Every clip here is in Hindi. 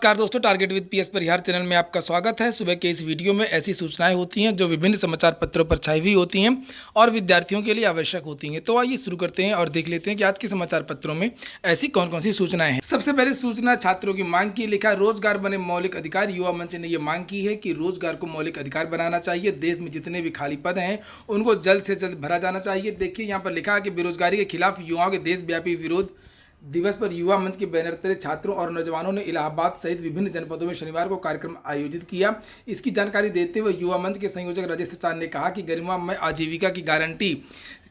नमस्कार दोस्तों, target with PS Parihar channel में आपका स्वागत है। सुबह के इस वीडियो में ऐसी सूचनाएं होती हैं जो विभिन्न समाचार पत्रों पर छाई हुई होती हैं और विद्यार्थियों के लिए आवश्यक होती हैं। तो आइए शुरू करते हैं और देख लेते हैं कि आज के समाचार पत्रों में ऐसी कौन कौन सी सूचनाएं हैं। सबसे पहले सूचना छात्रों की मांग की। लिखा रोजगार बने मौलिक अधिकार। युवा मंच ने यह मांग की है कि रोजगार को मौलिक अधिकार बनाना चाहिए। देश में जितने भी खाली पद हैं उनको जल्द से जल्द भरा जाना चाहिए। देखिए यहाँ पर लिखा है कि बेरोजगारी के खिलाफ युवाओं के देशव्यापी विरोध दिवस पर युवा मंच के बैनर तले छात्रों और नौजवानों ने इलाहाबाद सहित विभिन्न जनपदों में शनिवार को कार्यक्रम आयोजित किया। इसकी जानकारी देते हुए युवा मंच के संयोजक राजेश चांद ने कहा कि गरिमामय आजीविका की गारंटी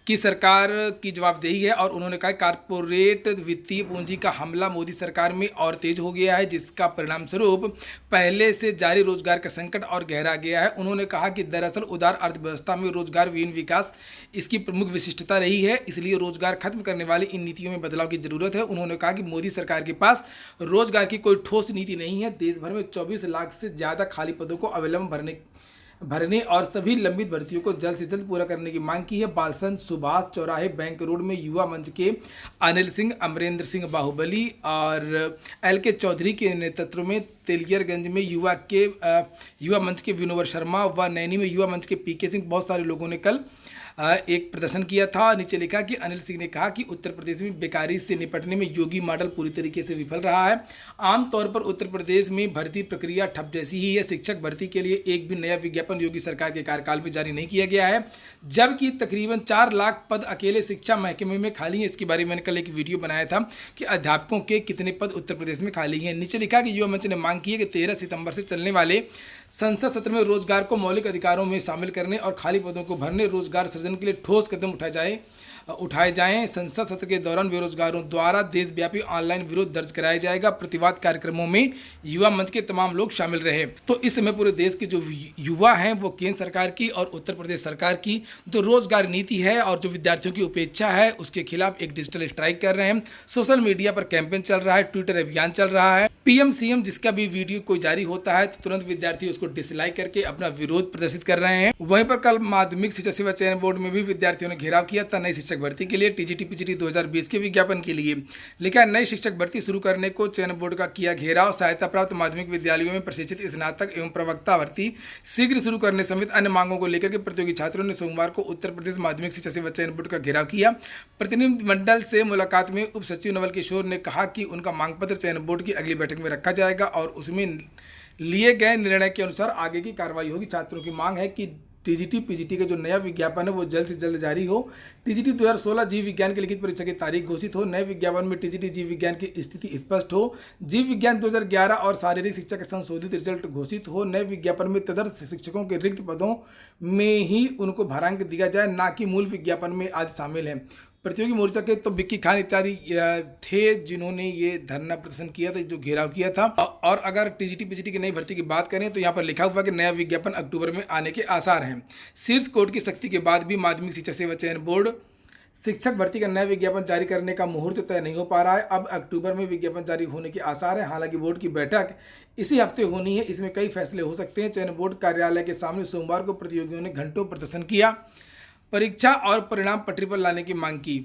की सरकार की जवाबदेही है और उन्होंने कहा कारपोरेट वित्तीय पूंजी का हमला मोदी सरकार में और तेज हो गया है, जिसका परिणाम स्वरूप पहले से जारी रोजगार का संकट और गहरा गया है। उन्होंने कहा कि दरअसल उदार अर्थव्यवस्था में रोजगार विहीन विकास इसकी प्रमुख विशिष्टता रही है, इसलिए रोजगार खत्म करने वाली इन नीतियों में बदलाव की जरूरत है। उन्होंने कहा कि मोदी सरकार के पास रोजगार की कोई ठोस नीति नहीं है। देश भर में 24 लाख से ज़्यादा खाली पदों को अविलंब भरने और सभी लंबित भर्तियों को जल्द से जल्द पूरा करने की मांग की है। बालसन सुभाष चौराहे बैंक रोड में युवा मंच के अनिल सिंह, अमरेंद्र सिंह बाहुबली और एल के चौधरी के नेतृत्व में तेलियरगंज में युवा मंच के विनोवर शर्मा व नैनी में युवा मंच के पीके सिंह, बहुत सारे लोगों ने कल एक प्रदर्शन किया था। नीचे लिखा कि अनिल सिंह ने कहा कि उत्तर प्रदेश में बेकारी से निपटने में योगी मॉडल पूरी तरीके से विफल रहा है। आमतौर पर उत्तर प्रदेश में भर्ती प्रक्रिया ठप जैसी ही है। शिक्षक भर्ती के लिए एक भी नया विज्ञापन योगी सरकार के कार्यकाल में जारी नहीं किया गया है, जबकि तकरीबन 4 लाख पद अकेले शिक्षा महकमे में खाली हैं। इसके बारे में मैंने कल एक वीडियो बनाया था कि अध्यापकों के कितने पद उत्तर प्रदेश में खाली हैं। नीचे लिखा कि युवा मंच ने मांग की है कि 13 सितंबर से चलने वाले संसद सत्र में रोजगार को मौलिक अधिकारों में शामिल करने और खाली पदों को भरने, रोजगार सृजन के लिए ठोस कदम उठाए जाएं। संसद सत्र के दौरान बेरोजगारों द्वारा देशव्यापी ऑनलाइन विरोध दर्ज कराया जाएगा। प्रतिवाद कार्यक्रमों में युवा मंच के तमाम लोग शामिल रहे। तो इस समय पूरे देश के जो युवा हैं वो केंद्र सरकार की और उत्तर प्रदेश सरकार की जो रोजगार नीति है और जो विद्यार्थियों की उपेक्षा है उसके खिलाफ एक डिजिटल स्ट्राइक कर रहे हैं। सोशल मीडिया पर कैंपेन चल रहा है, ट्विटर अभियान चल रहा है। पीएम सीएम जिसका भी वीडियो कोई जारी होता है तो तुरंत विद्यार्थी उसको डिसलाइक करके अपना विरोध प्रदर्शित कर रहे हैं। वहीं पर कल माध्यमिक शिक्षा सेवा चयन बोर्ड में भी विद्यार्थियों ने घेराव किया था नई शिक्षक भर्ती के लिए, टीजीटी पीजीटी 2020 के विज्ञापन के लिए। लिखा है नई शिक्षक भर्ती शुरू करने को चयन बोर्ड का किया घेराव। सहायता प्राप्त माध्यमिक विद्यालयों में प्रशिक्षित स्नातक एवं प्रवक्ता भर्ती शीघ्र शुरू करने समेत अन्य मांगों को लेकर के प्रतियोगी छात्रों ने सोमवार को उत्तर प्रदेश माध्यमिक शिक्षा सेवा चयन बोर्ड का घेराव किया। प्रतिनिधिमंडल से मुलाकात में उप सचिव नवल किशोर ने कहा कि उनका मांग पत्र चयन बोर्ड की अगली बैठक में रखा जाएगा और उसमें लिए गए निर्णय के अनुसार आगे की कार्रवाई होगी। छात्रों की मांग है कि टीजीटी पीजीटी का जो नया विज्ञापन है वो जल्द से जल्द जारी हो। टीजीटी 2016 जीव विज्ञान की लिखित परीक्षा की तारीख घोषित हो। नए विज्ञापन में टीजीटी जीव विज्ञान की स्थिति स्पष्ट हो। जीव विज्ञान 2011 और शारीरिक शिक्षा के संशोधित रिजल्ट घोषित हो। नए विज्ञापन में तदर्थ शिक्षकों के रिक्त पदों में ही उनको भरांक दिया जाए, ना कि मूल विज्ञापन में आज शामिल है। प्रतियोगी मोर्चा के तो विक्की खान इत्यादि थे जिन्होंने ये धरना प्रदर्शन किया था, जो घेराव किया था। और अगर टीजीटी पीजीटी की नई भर्ती की बात करें तो यहाँ पर लिखा हुआ कि नया विज्ञापन अक्टूबर में आने के आसार हैं। शीर्ष कोर्ट की सख्ती के बाद भी माध्यमिक शिक्षा सेवा चयन बोर्ड शिक्षक भर्ती का नया विज्ञापन जारी करने का मुहूर्त तय नहीं हो पा रहा है। अब अक्टूबर में विज्ञापन जारी होने के आसार है। हालांकि बोर्ड की बैठक इसी हफ्ते होनी है, इसमें कई फैसले हो सकते हैं। चयन बोर्ड कार्यालय के सामने सोमवार को प्रतियोगियों ने घंटों प्रदर्शन किया, परीक्षा और परिणाम पटरी पर लाने की मांग की।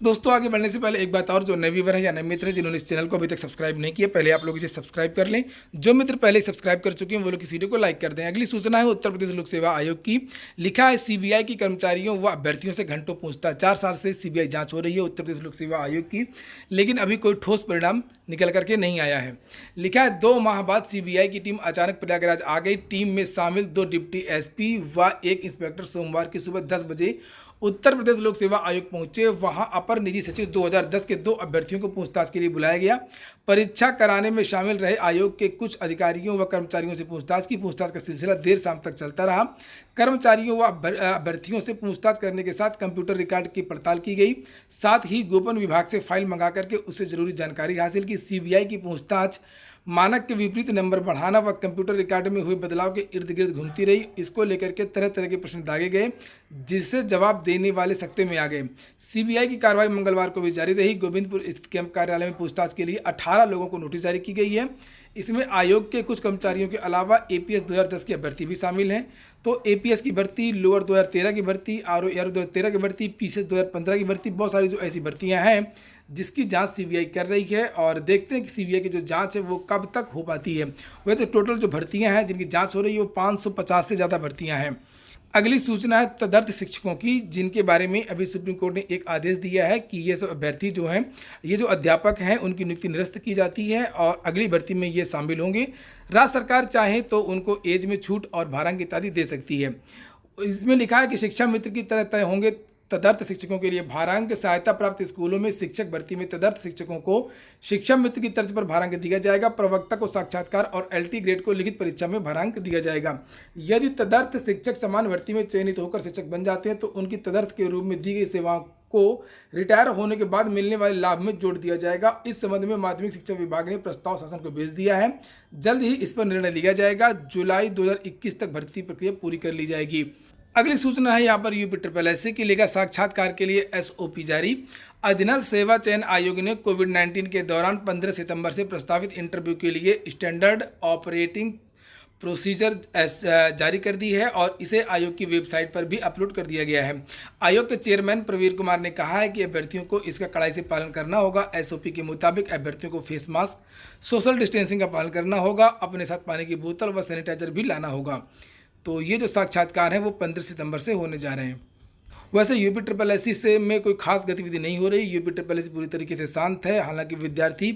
दोस्तों आगे बढ़ने से पहले एक बात और, जो नए व्यूअर है या नए मित्र है जिन्होंने इस चैनल को अभी तक सब्सक्राइब नहीं किया, पहले आप लोग इसे सब्सक्राइब कर लें। जो मित्र पहले सब्सक्राइब कर चुके हैं वो लोग इस वीडियो को लाइक कर दें। अगली सूचना है उत्तर प्रदेश लोक सेवा आयोग की। लिखा है सीबीआई की कर्मचारियों व अभ्यर्थियों से घंटों पूछताछ। 4 साल से सीबीआई जांच हो रही है उत्तर प्रदेश लोक सेवा आयोग की, लेकिन अभी कोई ठोस परिणाम निकल करके नहीं आया है। लिखा है 2 माह बाद सीबीआई की टीम अचानक प्रयागराज आ गई। टीम में शामिल 2 डिप्टी एसपी व 1 इंस्पेक्टर सोमवार की सुबह 10 बजे उत्तर प्रदेश लोक सेवा आयोग पहुंचे। वहां अपर निजी सचिव 2010 के 2 अभ्यर्थियों को पूछताछ के लिए बुलाया गया। परीक्षा कराने में शामिल रहे आयोग के कुछ अधिकारियों व कर्मचारियों से पूछताछ का सिलसिला देर शाम तक चलता रहा। कर्मचारियों व अभ्यर्थियों से पूछताछ करने के साथ कंप्यूटर रिकॉर्ड की पड़ताल की गई। साथ ही गोपन विभाग से फाइल मंगा करके उससे जरूरी जानकारी हासिल की। सीबीआई की पूछताछ मानक के विपरीत नंबर बढ़ाना व कंप्यूटर रिकॉर्ड में हुए बदलाव के इर्द गिर्द घूमती रही। इसको लेकर के तरह तरह के प्रश्न दागे गए, जिससे जवाब देने वाले सकते में आ गए। सीबीआई की कार्रवाई मंगलवार को भी जारी रही। गोविंदपुर स्थित कैंप कार्यालय में पूछताछ के लिए 18 18 लोगों को नोटिस जारी की गई है। इसमें आयोग के कुछ कर्मचारियों के अलावा एपीएस 2010 की भर्ती भी शामिल हैं। तो एपीएस की भर्ती, लोअर 2013 की भर्ती, आरओ 2013 की भर्ती, पीसीएस 2015 की भर्ती, बहुत सारी जो ऐसी भर्तियां हैं जिसकी जांच सीबीआई कर रही है। और देखते हैं कि सीबीआई की जो जांच है वो कब तक हो पाती है। वैसे टोटल जो भर्तियां हैं जिनकी जांच हो रही है वो 550 से ज़्यादा भर्तियां हैं। अगली सूचना है तदर्थ शिक्षकों की, जिनके बारे में अभी सुप्रीम कोर्ट ने एक आदेश दिया है कि ये सब अभ्यर्थी जो हैं, ये जो अध्यापक हैं, उनकी नियुक्ति निरस्त की जाती है और अगली भर्ती में ये शामिल होंगे। राज्य सरकार चाहे तो उनको एज में छूट और भारांक इत्यादि दे सकती है। इसमें लिखा है कि शिक्षा मित्र की तरह तय होंगे तदर्थ शिक्षकों के लिए भारांक। सहायता प्राप्त स्कूलों में शिक्षक भर्ती में तदर्थ शिक्षकों को शिक्षा मित्र की तर्ज पर भारांक दिया जाएगा। प्रवक्ता को साक्षात्कार और एलटी ग्रेड को लिखित परीक्षा में भारांक दिया जाएगा। यदि तदर्थ शिक्षक समान भर्ती में चयनित होकर शिक्षक बन जाते हैं तो उनकी तदर्थ के रूप में दी गई सेवाओं को रिटायर होने के बाद मिलने वाले लाभ में जोड़ दिया जाएगा। इस संबंध में माध्यमिक शिक्षा विभाग ने प्रस्ताव शासन को भेज दिया है। जल्द ही इस पर निर्णय लिया जाएगा। जुलाई 2021 तक भर्ती प्रक्रिया पूरी कर ली जाएगी। अगली सूचना है यहाँ पर यूपी की लेखा साक्षात्कार के लिए एसओपी जारी। अधीनस्थ सेवा चयन आयोग ने कोविड-19 के दौरान 15 सितंबर से प्रस्तावित इंटरव्यू के लिए स्टैंडर्ड ऑपरेटिंग प्रोसीजर जारी कर दी है और इसे आयोग की वेबसाइट पर भी अपलोड कर दिया गया है। आयोग के चेयरमैन प्रवीर कुमार ने कहा है कि अभ्यर्थियों को इसका कड़ाई से पालन करना होगा। एसओपी के मुताबिक अभ्यर्थियों को फेस मास्क, सोशल डिस्टेंसिंग का पालन करना होगा, अपने साथ पानी की बोतल व सैनिटाइजर भी लाना होगा। तो ये जो साक्षात्कार है वो 15 सितंबर से होने जा रहे हैं। वैसे यूपी से में कोई खास गतिविधि नहीं हो रही। यूपी पूरी तरीके से शांत है। हालांकि विद्यार्थी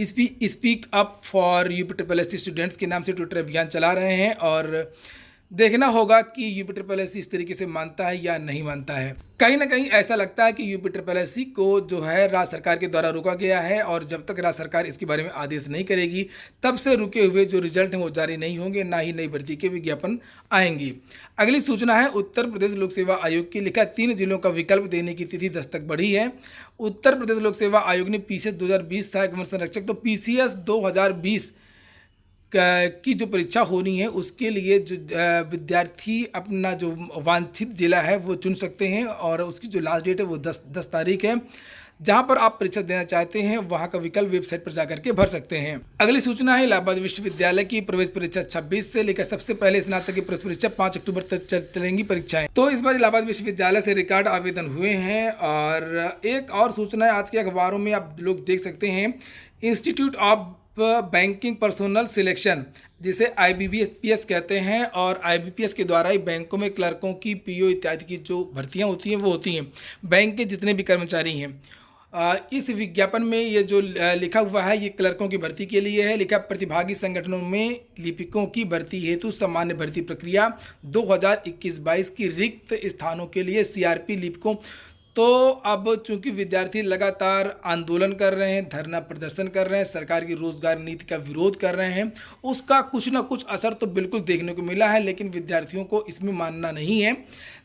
speak up for UP students के नाम से ट्विटर अभियान चला रहे हैं और देखना होगा कि यूपी इस तरीके से मानता है या नहीं मानता है। कहीं ना कहीं ऐसा लगता है कि यूपी को जो है राज्य सरकार के द्वारा रोका गया है और जब तक राज्य सरकार इसके बारे में आदेश नहीं करेगी तब से रुके हुए जो रिजल्ट हैं वो जारी नहीं होंगे, ना ही नई भर्ती के विज्ञापन आएंगी। अगली सूचना है उत्तर प्रदेश लोक सेवा आयोग की। लिखा 3 जिलों का विकल्प देने की तिथि 10 तक बढ़ी है। उत्तर प्रदेश लोक सेवा आयोग ने पीसीएस 2020 सहायक वन संरक्षक तो पीसीएस 2020 की जो परीक्षा होनी है उसके लिए जो विद्यार्थी अपना जो वांछित जिला है वो चुन सकते हैं और उसकी जो लास्ट डेट है वो 10 तारीख है। जहां पर आप परीक्षा देना चाहते हैं वहां का विकल्प वेबसाइट पर जाकर के भर सकते हैं। अगली सूचना है इलाहाबाद विश्वविद्यालय की प्रवेश परीक्षा 26 से लेकर सबसे पहले स्नातक की प्रवेश परीक्षा 5 अक्टूबर तक चलेंगी परीक्षाएं। तो इस बार इलाहाबाद विश्वविद्यालय से रिकॉर्ड आवेदन हुए हैं। और एक और सूचना है आज के अखबारों में आप लोग देख सकते हैं, institute of banking personnel selection जिसे IBPS कहते हैं और IBPS के द्वारा ही बैंकों में क्लर्कों की PO इत्यादि की जो भर्तियां होती हैं वो होती हैं। बैंक के जितने भी कर्मचारी हैं इस विज्ञापन में ये जो लिखा हुआ है ये क्लर्कों की भर्ती के लिए है। लिखा प्रतिभागी संगठनों में लिपिकों की भर्ती हेतु सामान्य भर्ती प्रक्रिया 2021-22 की रिक्त स्थानों के लिए CRP लिपिकों। तो अब चूंकि विद्यार्थी लगातार आंदोलन कर रहे हैं, धरना प्रदर्शन कर रहे हैं, सरकार की रोजगार नीति का विरोध कर रहे हैं, उसका कुछ ना कुछ असर तो बिल्कुल देखने को मिला है। लेकिन विद्यार्थियों को इसमें मानना नहीं है।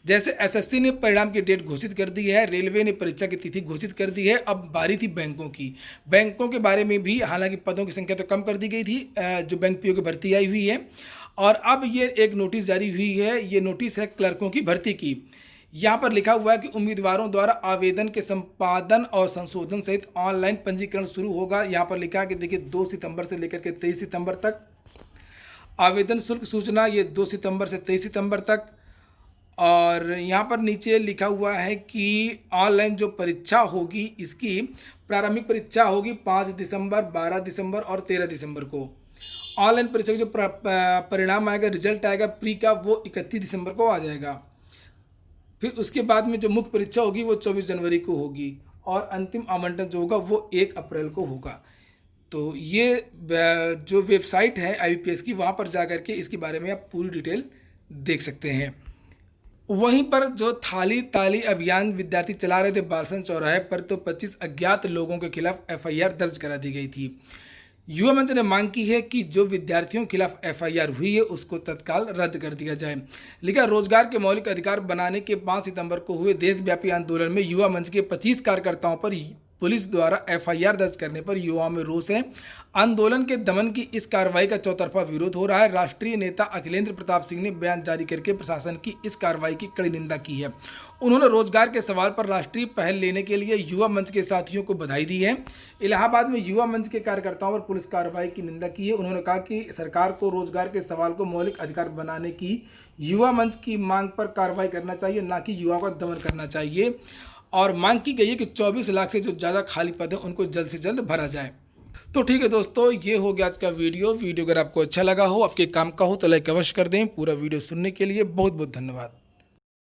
जैसे SSC ने परिणाम की डेट घोषित कर दी है, रेलवे ने परीक्षा की तिथि घोषित कर दी है, अब बारी थी बैंकों की। बैंकों के बारे में भी हालांकि पदों की संख्या तो कम कर दी गई थी, जो बैंक PO की भर्ती आई हुई है और अब ये एक नोटिस जारी हुई है। ये नोटिस है क्लर्कों की भर्ती की। यहाँ पर लिखा हुआ है कि उम्मीदवारों द्वारा आवेदन के संपादन और संशोधन सहित ऑनलाइन पंजीकरण शुरू होगा। यहाँ पर लिखा है कि देखिए 2 सितंबर से लेकर के 23 सितंबर तक आवेदन शुल्क सूचना, ये 2 सितंबर से 23 सितंबर तक। और यहाँ पर नीचे लिखा हुआ है कि ऑनलाइन जो परीक्षा होगी इसकी प्रारंभिक परीक्षा होगी 5 दिसंबर, 12 दिसंबर और 13 दिसंबर को। ऑनलाइन परीक्षा का जो परिणाम आएगा, रिजल्ट आएगा प्री का, वो 31 दिसंबर को आ जाएगा। फिर उसके बाद में जो मुख्य परीक्षा होगी वो 24 जनवरी को होगी और अंतिम आवंटन जो होगा वो 1 अप्रैल को होगा। तो ये जो वेबसाइट है IBPS की, वहाँ पर जाकर के इसके बारे में आप पूरी डिटेल देख सकते हैं। वहीं पर जो थाली ताली अभियान विद्यार्थी चला रहे थे बालसन चौराहे पर, तो 25 अज्ञात लोगों के खिलाफ FIR दर्ज करा दी गई थी। युवा मंच ने मांग की है कि जो विद्यार्थियों के खिलाफ FIR हुई है उसको तत्काल रद्द कर दिया जाए। लिखा रोजगार के मौलिक अधिकार बनाने के 5 सितंबर को हुए देशव्यापी आंदोलन में युवा मंच के 25 कार्यकर्ताओं पर पुलिस द्वारा एफआईआर दर्ज करने पर युवाओं में रोष है। आंदोलन के दमन की इस कार्रवाई का चौतरफा विरोध हो रहा है। राष्ट्रीय नेता अखिलेंद्र प्रताप सिंह ने बयान जारी करके प्रशासन की इस कार्रवाई की कड़ी निंदा की है। उन्होंने रोजगार के सवाल पर राष्ट्रीय पहल लेने के लिए युवा मंच के साथियों को बधाई दी है। इलाहाबाद में युवा मंच के कार्यकर्ताओं पर पुलिस कार्रवाई की निंदा की है। उन्होंने कहा कि सरकार को रोजगार के सवाल को मौलिक अधिकार बनाने की युवा मंच की मांग पर कार्रवाई करना चाहिए, ना कि युवाओं का दमन करना चाहिए। और मांग की गई है कि 24 लाख से जो ज़्यादा खाली पद हैं उनको जल्द से जल्द भरा जाए। तो ठीक है दोस्तों, ये हो गया आज का वीडियो अगर आपको अच्छा लगा हो, आपके काम का हो, तो लाइक अवश्य कर दें। पूरा वीडियो सुनने के लिए बहुत बहुत धन्यवाद।